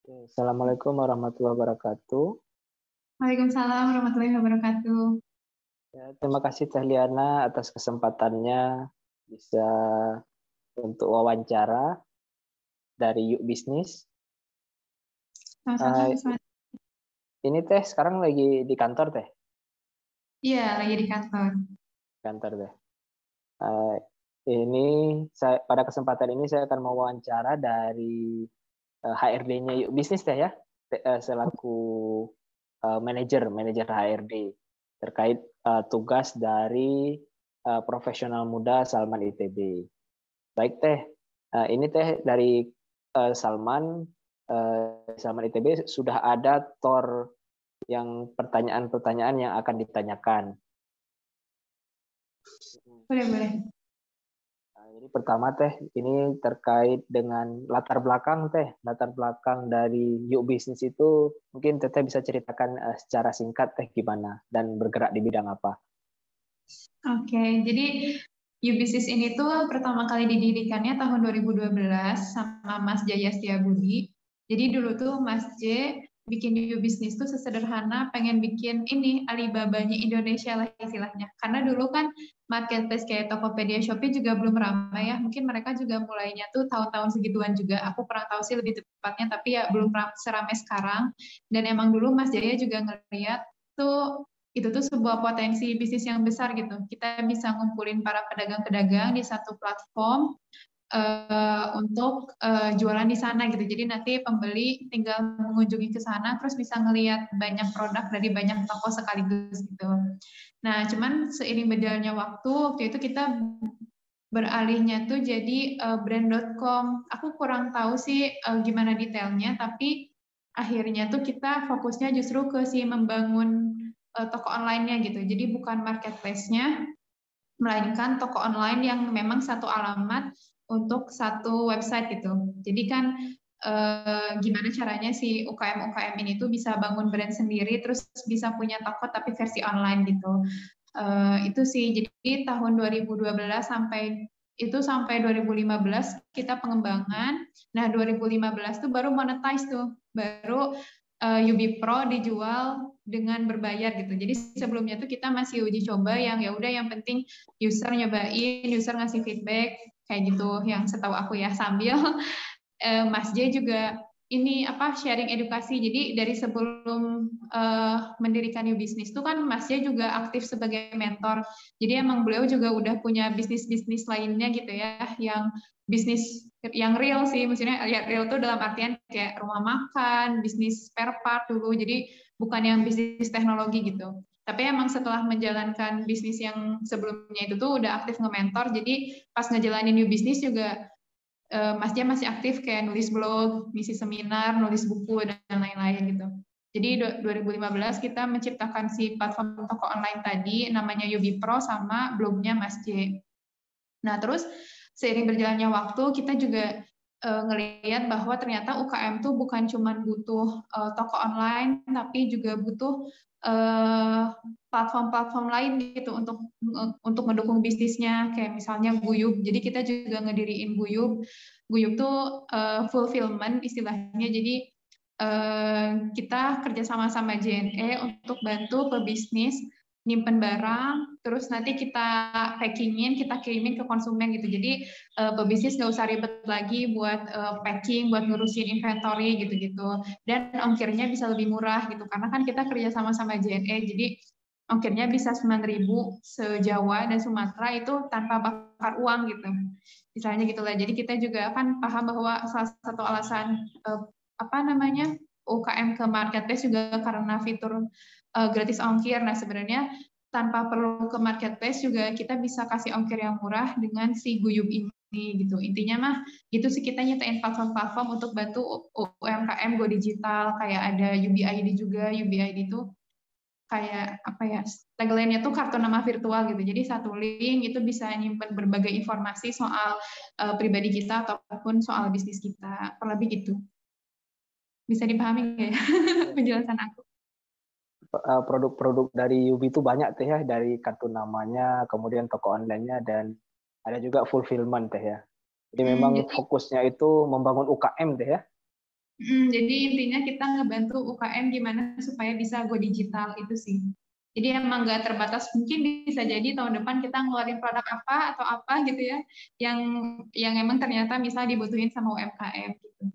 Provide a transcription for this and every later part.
Assalamualaikum warahmatullahi wabarakatuh. Waalaikumsalam warahmatullahi wabarakatuh. Ya, terima kasih Teh Liana atas kesempatannya bisa untuk wawancara dari Yuk Bisnis. Sama-sama, Eh, Mas Mat. ini Teh sekarang lagi di kantor Teh, Iya, lagi di kantor. kantor Teh. Eh, ini pada kesempatan ini saya akan mewawancara dari HRD-nya Yuk Bisnis Teh ya, selaku manajer HRD terkait tugas dari profesional muda Salman ITB. Baik Teh, ini Teh dari Salman, Salman ITB sudah ada tor yang pertanyaan-pertanyaan yang akan ditanyakan. Boleh, boleh. Nah, jadi pertama Teh, ini terkait dengan latar belakang Teh, latar belakang dari Yuk Bisnis itu mungkin Teteh bisa ceritakan secara singkat Teh gimana dan bergerak di bidang apa? Oke, jadi U-Business ini tuh pertama kali didirikannya tahun 2012 sama Mas Jaya Setiabudi. Jadi dulu tuh Mas J bikin U-Business tuh sesederhana pengen bikin ini Alibabanya Indonesia lah istilahnya. Karena dulu kan marketplace kayak Tokopedia, Shopee juga belum ramai ya. Mungkin mereka juga mulainya tuh tahun-tahun segituan juga. Aku kurang tahu sih lebih tepatnya, tapi ya belum seramai sekarang. Dan emang dulu Mas Jaya juga ngeliat tuh itu tuh sebuah potensi bisnis yang besar gitu. Kita bisa ngumpulin para pedagang-pedagang di satu platform untuk jualan di sana gitu. Jadi nanti pembeli tinggal mengunjungi ke sana, terus bisa ngelihat banyak produk dari banyak toko sekaligus gitu. Nah, cuman seiring berjalannya waktu itu kita beralihnya tuh jadi brand.com. Aku kurang tahu sih gimana detailnya, tapi akhirnya tuh kita fokusnya justru ke si membangun toko online-nya gitu. Jadi bukan marketplace-nya, melainkan toko online yang memang satu alamat untuk satu website gitu. Jadi kan gimana caranya si UKM-UKM ini tuh bisa bangun brand sendiri, terus bisa punya toko tapi versi online gitu. Itu sih, jadi tahun 2012 sampai 2015 kita pengembangan. Nah 2015 tuh baru monetize tuh, baru Ubi Pro dijual dengan berbayar gitu. Jadi sebelumnya tuh kita masih uji coba yang ya udah yang penting user nyobain, user ngasih feedback kayak gitu. Yang setahu aku ya sambil Mas J juga ini apa sharing edukasi. Jadi dari sebelum mendirikan New Business itu kan Mas J juga aktif sebagai mentor. Jadi emang beliau juga udah punya bisnis-bisnis lainnya gitu ya, yang bisnis yang real sih, maksudnya ya real tuh dalam artian kayak rumah makan, bisnis spare part dulu. Jadi bukan yang bisnis teknologi gitu. Tapi emang setelah menjalankan bisnis yang sebelumnya itu tuh udah aktif nge-mentor. Jadi pas ngejalanin New Business juga Mas Jam masih aktif kayak nulis blog, ngisi seminar, nulis buku, dan lain-lain gitu. Jadi 2015 kita menciptakan si platform toko online tadi, namanya Yubi Pro sama blognya Mas J. Nah terus seiring berjalannya waktu, kita juga ngelihat bahwa ternyata UKM tuh bukan cuma butuh toko online, tapi juga butuh platform-platform lain gitu untuk mendukung bisnisnya, kayak misalnya Guyub. Jadi kita juga ngediriin Guyub. Guyub tuh fulfillment istilahnya. Jadi kita kerjasama sama JNE untuk bantu pebisnis nyimpen barang, terus nanti kita packingin, kita kirimin ke konsumen gitu. Jadi pebisnis nggak usah ribet lagi buat packing, buat ngurusin inventory gitu-gitu. Dan ongkirnya bisa lebih murah gitu, karena kan kita kerja sama-sama JNE, jadi ongkirnya bisa 9.000 se-Jawa dan Sumatera itu tanpa bakar uang gitu. Misalnya gitulah. Jadi kita juga kan paham bahwa salah satu alasan apa namanya UKM ke marketplace juga karena fitur gratis ongkir. Nah sebenarnya tanpa perlu ke marketplace juga kita bisa kasih ongkir yang murah dengan si Guyub ini gitu. Intinya mah gitu sih, kita nyetain platform-platform untuk bantu UMKM go digital, kayak ada UBID juga. UBID itu kayak apa ya, tagline-nya tuh kartu nama virtual gitu. Jadi satu link itu bisa nyimpen berbagai informasi soal pribadi kita ataupun soal bisnis kita. Kurang lebih gitu. Bisa dipahami nggak ya penjelasan aku? Produk-produk dari Yubi itu banyak Teh ya, dari kartu namanya, kemudian toko online-nya, dan ada juga fulfillment Teh ya. Jadi memang Jadi fokusnya itu membangun UKM Teh ya. Jadi intinya kita ngebantu UKM gimana supaya bisa go digital itu sih. Jadi emang nggak terbatas, mungkin bisa jadi tahun depan kita ngeluarin produk apa atau apa gitu ya, yang emang ternyata misal dibutuhin sama UMKM gitu.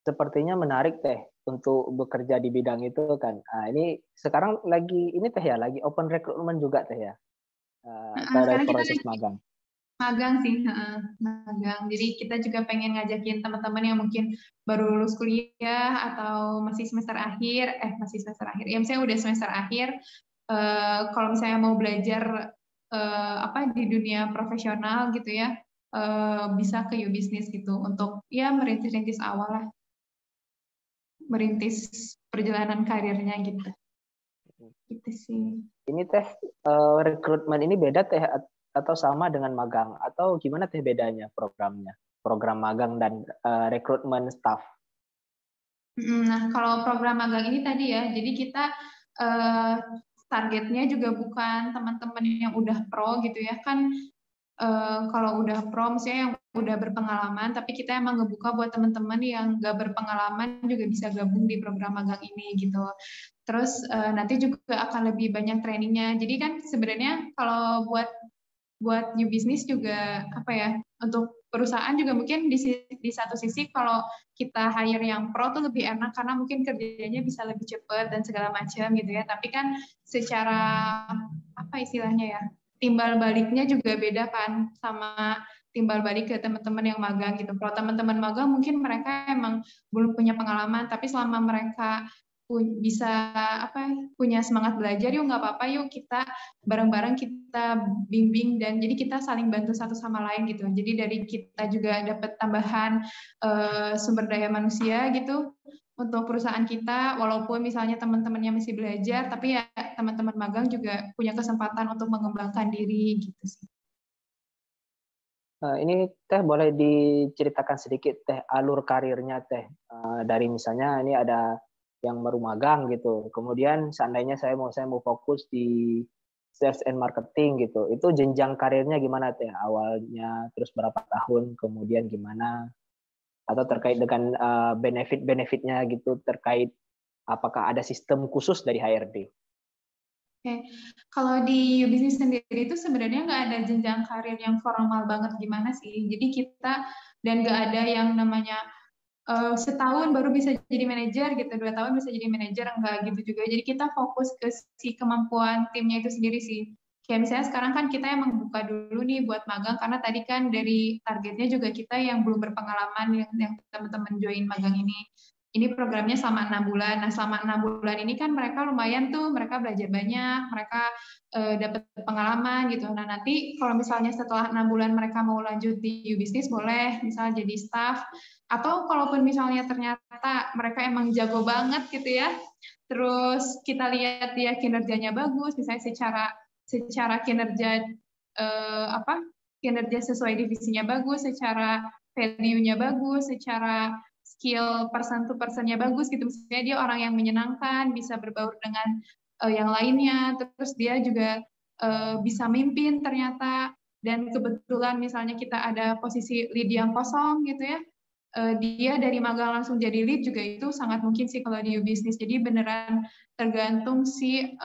Sepertinya menarik teh untuk bekerja di bidang itu kan. Nah, ini sekarang lagi ini teh ya, lagi open recruitment juga teh ya, atau dari Sekarang kita proses magang. magang sih, magang. Jadi kita juga pengen ngajakin teman-teman yang mungkin baru lulus kuliah atau masih semester akhir, ya misalnya udah semester akhir, kalau misalnya mau belajar apa di dunia profesional gitu ya, bisa ke U-Business gitu untuk ya merintis-rintis awal lah, merintis perjalanan karirnya gitu. Gitu sih. Ini teh rekrutmen ini beda teh atau sama dengan magang atau gimana teh bedanya programnya? Program magang dan rekrutmen staff. Nah, kalau program magang ini tadi ya, jadi kita eh, targetnya juga bukan teman-teman yang udah pro gitu ya kan. Kalau udah pro, misalnya yang udah berpengalaman, tapi kita emang ngebuka buat teman-teman yang gak berpengalaman juga bisa gabung di program magang ini gitu. Terus nanti juga akan lebih banyak trainingnya. Jadi kan sebenarnya kalau buat new business juga apa ya, untuk perusahaan juga mungkin di satu sisi kalau kita hire yang pro tuh lebih enak karena mungkin kerjanya bisa lebih cepat dan segala macam gitu ya. Tapi kan secara apa istilahnya ya, timbal baliknya juga beda kan sama timbal balik ke teman-teman yang magang gitu. Kalau teman-teman magang mungkin mereka emang belum punya pengalaman, tapi selama mereka bisa apa punya semangat belajar, yuk nggak apa-apa, yuk kita bareng-bareng kita bimbing dan jadi kita saling bantu satu sama lain gitu. Jadi dari kita juga dapat tambahan sumber daya manusia gitu untuk perusahaan kita, walaupun misalnya teman-temannya masih belajar, tapi ya teman-teman magang juga punya kesempatan untuk mengembangkan diri gitu sih. Ini teh boleh diceritakan sedikit teh alur karirnya teh dari misalnya ini ada yang baru magang gitu, kemudian seandainya saya mau fokus di sales and marketing gitu, itu jenjang karirnya gimana teh awalnya, terus berapa tahun, kemudian gimana, atau terkait dengan benefit-benefitnya gitu, terkait apakah ada sistem khusus dari HRD? Oke, kalau di bisnis sendiri itu sebenarnya nggak ada jenjang karir yang formal banget gimana sih. Jadi kita dan nggak ada yang namanya setahun baru bisa jadi manajer gitu, 2 tahun bisa jadi manajer, enggak gitu juga. Jadi kita fokus ke si kemampuan timnya itu sendiri sih. Kayak misalnya sekarang kan kita emang buka dulu nih buat magang karena tadi kan dari targetnya juga kita yang belum berpengalaman yang teman-teman join magang ini. Ini programnya selama 6 bulan. Nah, selama 6 bulan ini kan mereka lumayan tuh, mereka belajar banyak, mereka dapat pengalaman gitu. Nah, nanti kalau misalnya setelah 6 bulan mereka mau lanjut di U-Business, boleh misalnya jadi staff, atau kalaupun misalnya ternyata mereka emang jago banget gitu ya, terus kita lihat dia kinerjanya bagus, misalnya secara kinerja apa kinerja sesuai divisinya bagus, secara value-nya bagus, secara skill person to person-nya bagus gitu, misalnya dia orang yang menyenangkan, bisa berbaur dengan yang lainnya, terus dia juga bisa mimpin ternyata, dan kebetulan misalnya kita ada posisi lead yang kosong gitu ya, dia dari magang langsung jadi lead juga itu sangat mungkin sih kalau di U-Business. Jadi beneran tergantung si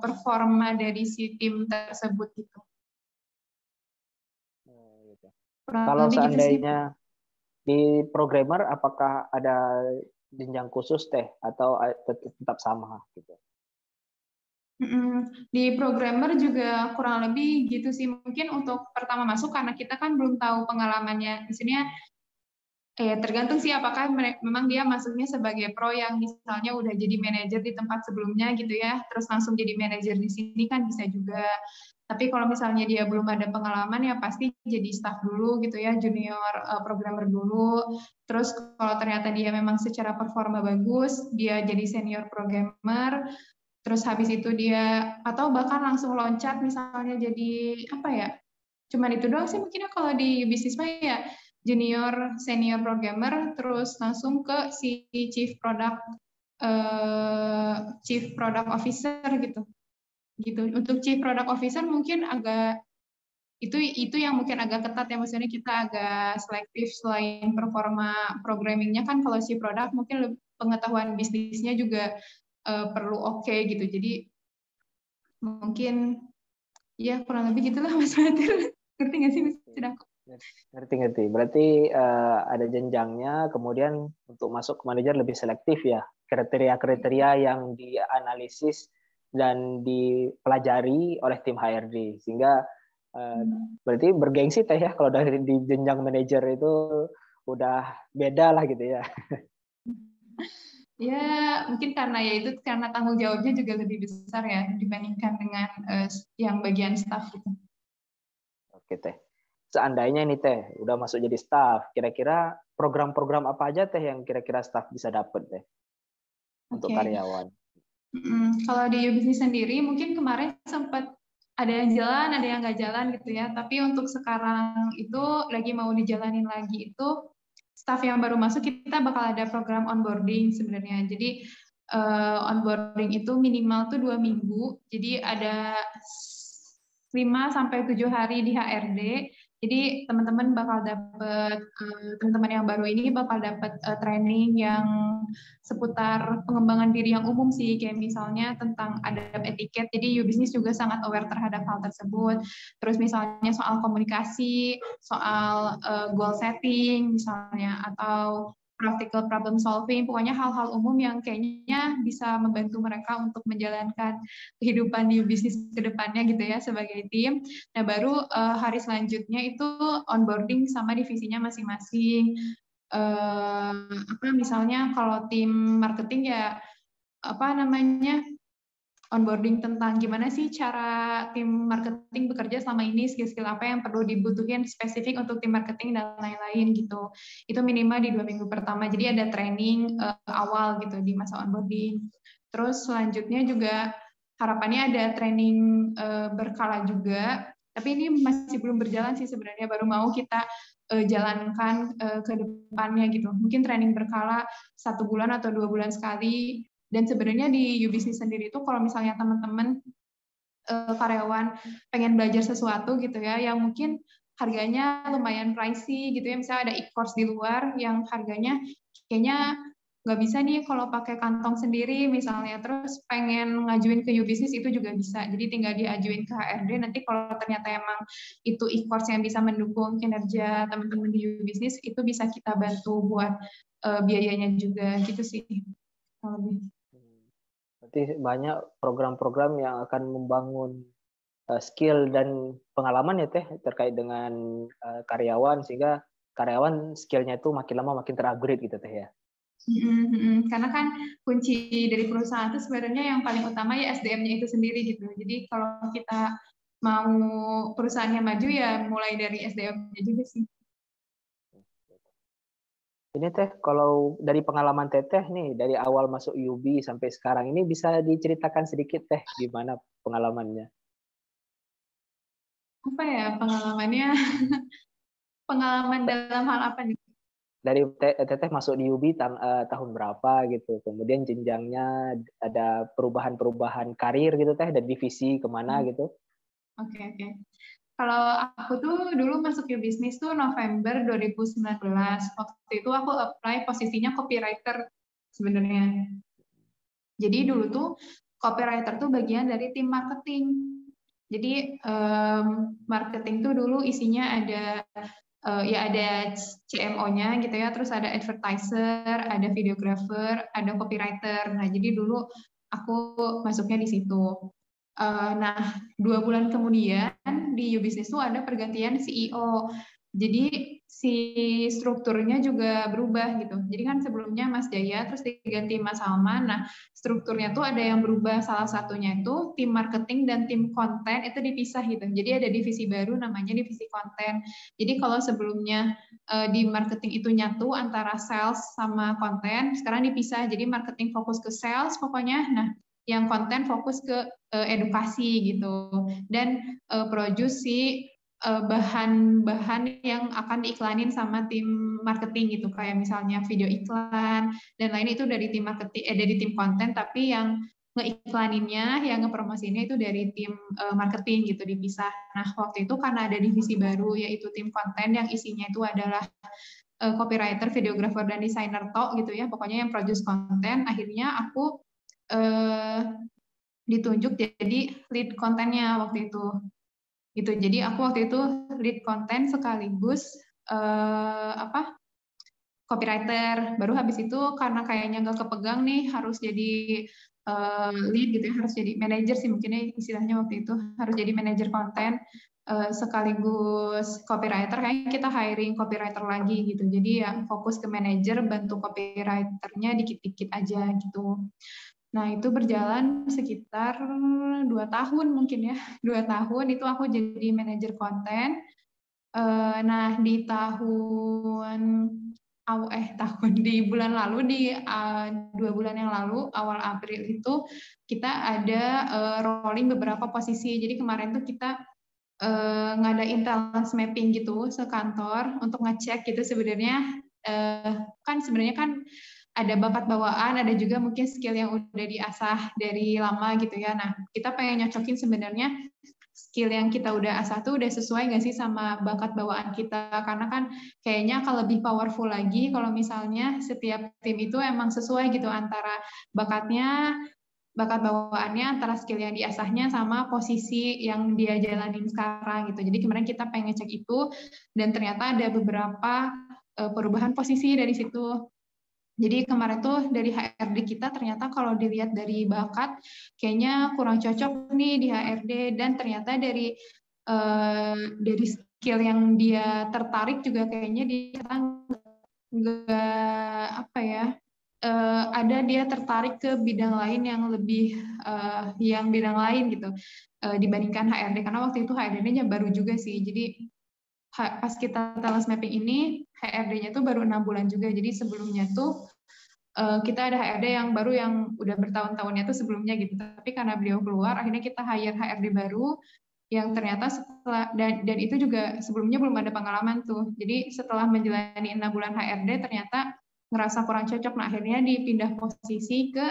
performa dari si tim tersebut gitu. Kurang Kalau lebih gitu sih. seandainya di programmer, apakah ada jenjang khusus teh atau tetap sama gitu? Di programmer juga kurang lebih gitu sih. Mungkin untuk pertama masuk karena kita kan belum tahu pengalamannya. Di sini tergantung sih apakah memang dia masuknya sebagai pro yang misalnya udah jadi manajer di tempat sebelumnya gitu ya, terus langsung jadi manajer di sini kan bisa juga. Tapi kalau misalnya dia belum ada pengalaman ya pasti jadi staff dulu gitu ya, junior programmer dulu. Terus kalau ternyata dia memang secara performa bagus, dia jadi senior programmer. Terus habis itu dia atau bahkan langsung loncat misalnya jadi apa ya? Cuman itu doang sih mungkin kalau di bisnis mah ya junior, senior programmer, terus langsung ke si chief product officer gitu. Gitu. Untuk chief product officer mungkin agak itu yang mungkin agak ketat ya, maksudnya kita agak selektif. Selain performa programmingnya kan, kalau si produk mungkin pengetahuan bisnisnya juga perlu oke gitu. Jadi mungkin ya kurang lebih gitulah Mas Fatir. Ngerti nggak sih maksud aku? Ngerti. Berarti ada jenjangnya, kemudian untuk masuk ke manajer lebih selektif ya. Kriteria-kriteria yang dianalisis dan dipelajari oleh tim HRD. Sehingga berarti bergengsi teh ya, kalau dari di jenjang manajer itu udah beda lah gitu ya. Ya mungkin karena karena tanggung jawabnya juga lebih besar ya dibandingkan dengan yang bagian staff gitu. Oke teh. Seandainya ini teh udah masuk jadi staff, kira-kira program-program apa aja teh yang kira-kira staff bisa dapat teh untuk karyawan? Kalau di YouBusiness sendiri mungkin kemarin sempat ada yang jalan, ada yang nggak jalan gitu ya. Tapi untuk sekarang itu lagi mau dijalanin lagi, itu staff yang baru masuk kita bakal ada program onboarding sebenarnya. Jadi onboarding itu minimal tuh 2 minggu. Jadi ada 5-7 hari di HRD. Jadi teman-teman bakal dapat teman-teman yang baru ini bakal dapat training yang seputar pengembangan diri yang umum sih, kayak misalnya tentang adab etiket. Jadi YouBusiness juga sangat aware terhadap hal tersebut. Terus misalnya soal komunikasi, soal goal setting misalnya, atau practical problem solving, pokoknya hal-hal umum yang kayaknya bisa membantu mereka untuk menjalankan kehidupan di bisnis ke depannya gitu ya sebagai tim. Nah, baru hari selanjutnya itu onboarding sama divisinya masing-masing. Misalnya kalau tim marketing ya onboarding tentang gimana sih cara tim marketing bekerja selama ini, skill-skill apa yang perlu dibutuhin spesifik untuk tim marketing dan lain-lain gitu. Itu minimal di 2 minggu pertama. Jadi ada training awal gitu di masa onboarding. Terus selanjutnya juga harapannya ada training berkala juga. Tapi ini masih belum berjalan sih sebenarnya, baru mau kita jalankan ke depannya gitu. Mungkin training berkala 1 bulan atau 2 bulan sekali. Dan sebenarnya di YouBusiness sendiri itu kalau misalnya teman-teman karyawan pengen belajar sesuatu gitu ya, yang mungkin harganya lumayan pricey gitu ya, misalnya ada e-course di luar yang harganya kayaknya nggak bisa nih kalau pakai kantong sendiri misalnya, terus pengen ngajuin ke YouBusiness itu juga bisa. Jadi tinggal diajuin ke HRD, nanti kalau ternyata emang itu e-course yang bisa mendukung kinerja teman-teman di YouBusiness, itu bisa kita bantu buat biayanya juga gitu sih. Berarti banyak program-program yang akan membangun skill dan pengalaman ya teh terkait dengan karyawan, sehingga karyawan skillnya itu makin lama makin terupgrade gitu teh ya. Karena kan kunci dari perusahaan itu sebenarnya yang paling utama ya SDM-nya itu sendiri gitu. Jadi kalau kita mau perusahaannya maju ya mulai dari SDM-nya juga sih. Ini teh kalau dari pengalaman teteh nih dari awal masuk UB sampai sekarang ini bisa diceritakan sedikit teh gimana pengalamannya? Apa ya pengalamannya? Pengalaman dalam hal apa nih? Dari teteh masuk di UB tahun berapa gitu, kemudian jenjangnya ada perubahan-perubahan karir gitu teh, dan divisi kemana gitu? Oke. Kalau aku tuh dulu masuk YouBusiness tuh November 2019. Waktu itu aku apply posisinya copywriter sebenarnya. Jadi dulu tuh copywriter tuh bagian dari tim marketing. Jadi marketing tuh dulu isinya ada ada CMO-nya gitu ya, terus ada advertiser, ada videographer, ada copywriter. Nah, jadi dulu aku masuknya di situ. Nah, 2 bulan kemudian di YouBusiness itu ada pergantian CEO. Jadi si strukturnya juga berubah gitu. Jadi kan sebelumnya Mas Jaya, terus diganti Mas Salman. Nah, strukturnya tuh ada yang berubah. Salah satunya itu tim marketing dan tim konten itu dipisah gitu. Jadi ada divisi baru namanya divisi konten. Jadi kalau sebelumnya di marketing itu nyatu antara sales sama konten, sekarang dipisah. Jadi marketing fokus ke sales pokoknya. Nah, yang konten fokus ke edukasi gitu. Dan produce si bahan-bahan yang akan diiklanin sama tim marketing gitu, kayak misalnya video iklan dan lain itu dari tim marketing dari tim konten, tapi yang ngeiklaninnya, yang ngepromosinya itu dari tim marketing gitu, dipisah. Nah, waktu itu karena ada divisi baru yaitu tim konten yang isinya itu adalah copywriter, videographer, dan desainer gitu ya, pokoknya yang produce konten. Akhirnya aku ditunjuk jadi lead kontennya waktu itu. Gitu. Jadi aku waktu itu lead konten sekaligus copywriter. Baru habis itu karena kayaknya nggak kepegang nih harus jadi lead gitu ya, harus jadi manajer sih mungkinnya istilahnya waktu itu, harus jadi manajer konten sekaligus copywriter. Kayaknya kita hiring copywriter lagi gitu. Jadi ya fokus ke manajer, bantu copywriternya dikit-dikit aja gitu. Nah, itu berjalan sekitar 2 tahun mungkin ya. 2 tahun itu aku jadi manajer konten. Nah, di di bulan lalu, di 2 bulan yang lalu, awal April itu, kita ada rolling beberapa posisi. Jadi kemarin tuh kita ngadain talent mapping gitu sekantor untuk ngecek gitu sebenarnya sebenarnya kan ada bakat bawaan, ada juga mungkin skill yang udah diasah dari lama gitu ya. Nah, kita pengen nyocokin sebenarnya skill yang kita udah asah tuh udah sesuai nggak sih sama bakat bawaan kita. Karena kan kayaknya akan lebih powerful lagi kalau misalnya setiap tim itu emang sesuai gitu antara bakat bawaannya, antara skill yang diasahnya sama posisi yang dia jalanin sekarang gitu. Jadi kemarin kita pengen ngecek itu dan ternyata ada beberapa perubahan posisi dari situ. Jadi kemarin tuh dari HRD kita ternyata kalau dilihat dari bakat kayaknya kurang cocok nih di HRD, dan ternyata dari skill yang dia tertarik juga kayaknya dia nggak ada dia tertarik ke bidang lain yang lebih yang bidang lain gitu dibandingkan HRD, karena waktu itu HRD-nya baru juga sih. Jadi pas kita talent mapping ini HRD-nya tuh baru 6 bulan juga. Jadi sebelumnya tuh kita ada HRD yang baru yang udah bertahun-tahunnya tuh sebelumnya gitu. Tapi karena beliau keluar, akhirnya kita hire HRD baru yang ternyata setelah dan itu juga sebelumnya belum ada pengalaman tuh. Jadi setelah menjalani 6 bulan HRD ternyata ngerasa kurang cocok. Nah, akhirnya dipindah posisi ke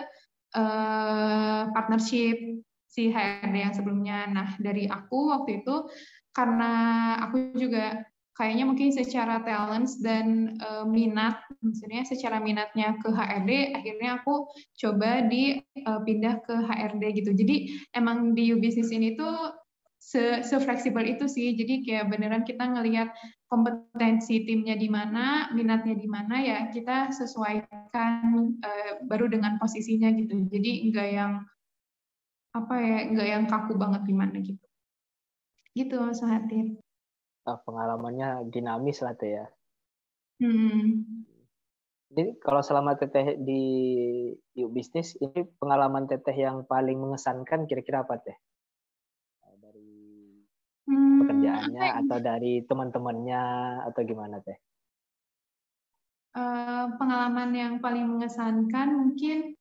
partnership si HRD yang sebelumnya. Nah, dari aku waktu itu karena aku juga kayaknya mungkin secara talents dan minat, maksudnya secara minatnya ke HRD, akhirnya aku coba dipindah ke HRD gitu. Jadi emang di U-Business ini tuh se-fleksibel itu sih. Jadi kayak beneran kita ngelihat kompetensi timnya di mana, minatnya di mana, ya kita sesuaikan baru dengan posisinya gitu. Jadi nggak yang kaku banget gimana gitu. Gitu, Mas Hatir. Pengalamannya dinamis lah teh ya. Hmm. Jadi kalau selama teteh di Yuk Bisnis, ini pengalaman teteh yang paling mengesankan kira-kira apa teh? Dari pekerjaannya atau dari teman-temannya atau gimana teh? Pengalaman yang paling mengesankan mungkin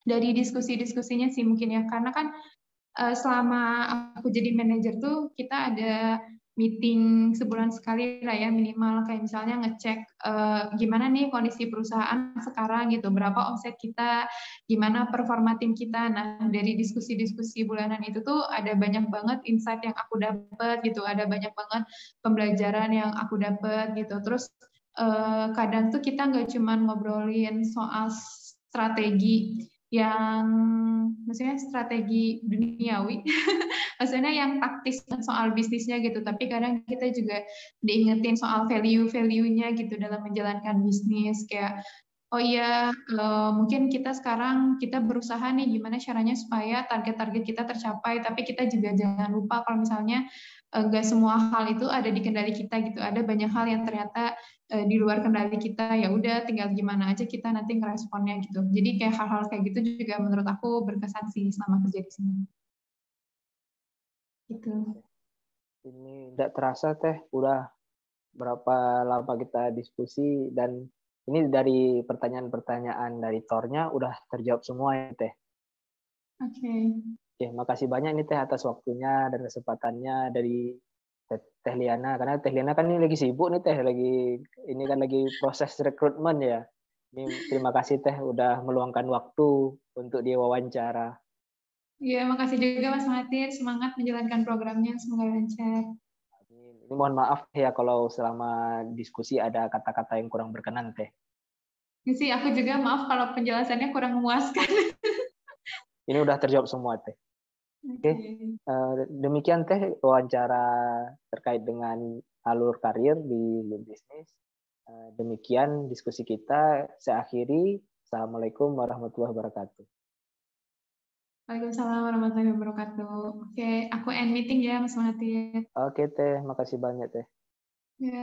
dari diskusi-diskusinya sih mungkin ya, karena kan selama aku jadi manajer tuh kita ada meeting sebulan sekali lah ya minimal, kayak misalnya ngecek gimana nih kondisi perusahaan sekarang gitu, berapa omset kita, gimana performa tim kita. Nah, dari diskusi-diskusi bulanan itu tuh ada banyak banget insight yang aku dapat gitu, ada banyak banget pembelajaran yang aku dapat gitu. Terus kadang tuh kita nggak cuma ngobrolin soal strategi yang maksudnya strategi duniawi, maksudnya yang taktis soal bisnisnya gitu, tapi kadang kita juga diingetin soal value-nya gitu dalam menjalankan bisnis, kayak oh iya mungkin kita sekarang kita berusaha nih gimana caranya supaya target-target kita tercapai, tapi kita juga jangan lupa kalau misalnya nggak semua hal itu ada di kendali kita gitu, ada banyak hal yang ternyata di luar kendali kita, ya udah tinggal gimana aja kita nanti ngeresponnya gitu. Jadi kayak hal-hal kayak gitu juga menurut aku berkesan sih selama kerja di sini. Gitu. Ini tidak terasa teh, udah berapa lama kita diskusi, dan ini dari pertanyaan-pertanyaan dari Tornya udah terjawab semua ya teh. Oke. Oke, makasih banyak nih teh atas waktunya dan kesempatannya dari Teh Liana, karena Teh Liana kan ini lagi sibuk nih teh, lagi ini kan lagi proses rekrutmen ya. Ini terima kasih Teh udah meluangkan waktu untuk diwawancara. Iya, makasih juga Mas Mahathir. Semangat menjalankan programnya. Semoga lancar. Ini mohon maaf ya kalau selama diskusi ada kata-kata yang kurang berkenan Teh. Ini sih aku juga maaf kalau penjelasannya kurang memuaskan. Ini udah terjawab semua Teh. Oke, demikian Teh wawancara terkait dengan alur karir di bisnis. Demikian diskusi kita. Saya akhiri. Assalamualaikum warahmatullahi wabarakatuh. Waalaikumsalam warahmatullahi wabarakatuh. Oke, aku end meeting ya Mas Mahathir. Oke Teh, makasih banyak Teh. Ya.